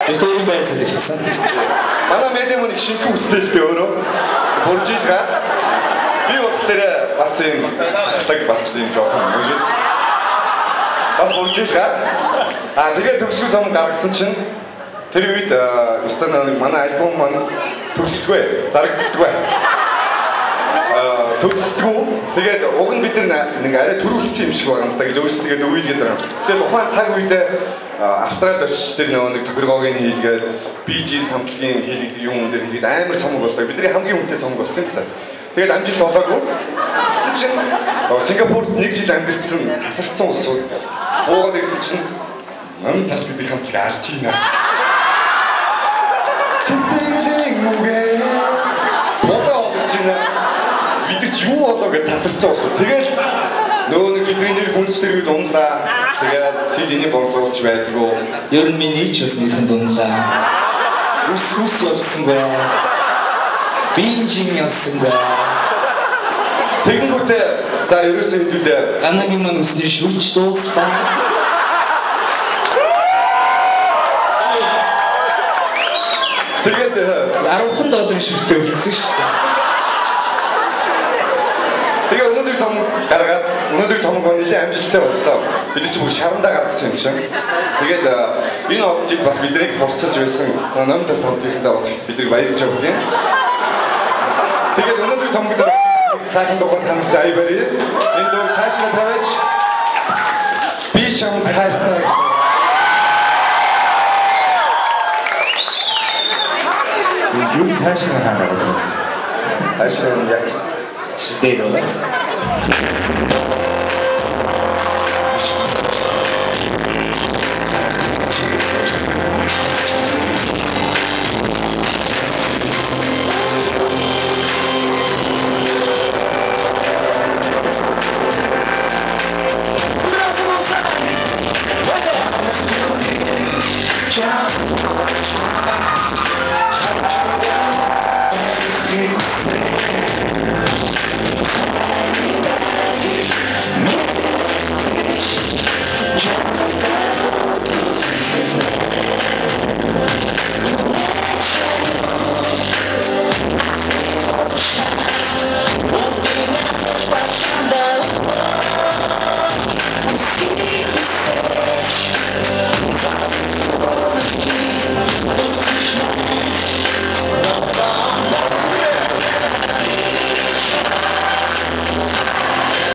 Итэн байсан гэсэн. Манай медиум нэг шинхэн үстэй өөрөө Буржига би болохоор бас юм жоохон үжид. Бас Буржига тэгээд төгсгөл зам гаргасан чинь тэр үед стандарт манай альбом маань төгсдөггүй, зарагддаггүй. Төгсдөггүй. Тэгээд уг нь бид нэг арай төрүүлсэн юм шиг байгаа юм да гэж өөрсдөө өвөлгээд байгаа. Тэгээд ухаан цаг үедээ Австралид очиж тэр нэг тохиргоогийн хийлгээд BG самтлагийн хийлэгдэг юм дээр хийлгээд амар цомог боллоо. Бидний хамгийн үнэтэй цомог болсон юм да. Тэгээд амжилт болоогүй. Гэсэн чинь Сингапурт нэг жил амьдэрсэн тасарсан улсууд уугаад ирсэн чинь нам тас гэдэг хамтлаг алж ийна. Сэтгэлийн мүгэ бодоо олж ийна. Бид ч юу болоо гэж тасарсан улсууд. Тэгээд нөгөө нэг бидний нэр хүнчлэрүүд унлаа. Тэгээд CD-ний борлуулж байдгүй. Ер нь миний ч бас нэрхэн дунлаа. Ус явсангүй. Бинжин явсангүй. Тэгэнгүүтээ за ерөөсөө хэдүүлээ. Ганагийн маань үсний шүлж дуустаа. Тэгээд $10,000 шүлтэй үлдсэн шүү дээ. Тэгээ өнөөдөр том гаргаад өнөөдөр том гоо нэлээд амжилттай боллоо. Бид ч бүр шарандаа гаргасан юм чинь. Тэгээд энэ олон жил бас биднийг хурцлж байсан номтой самтынхаа бас биднийг баярлж байгаа юм. Тэгээд өнөөдөр том бид сайхан дугаар хамтдаа аябарыг энэ дуу таашаа тавьж би чамд хайртай. Юу таашаа хараа. Таашаа яг Шидero. Ciao.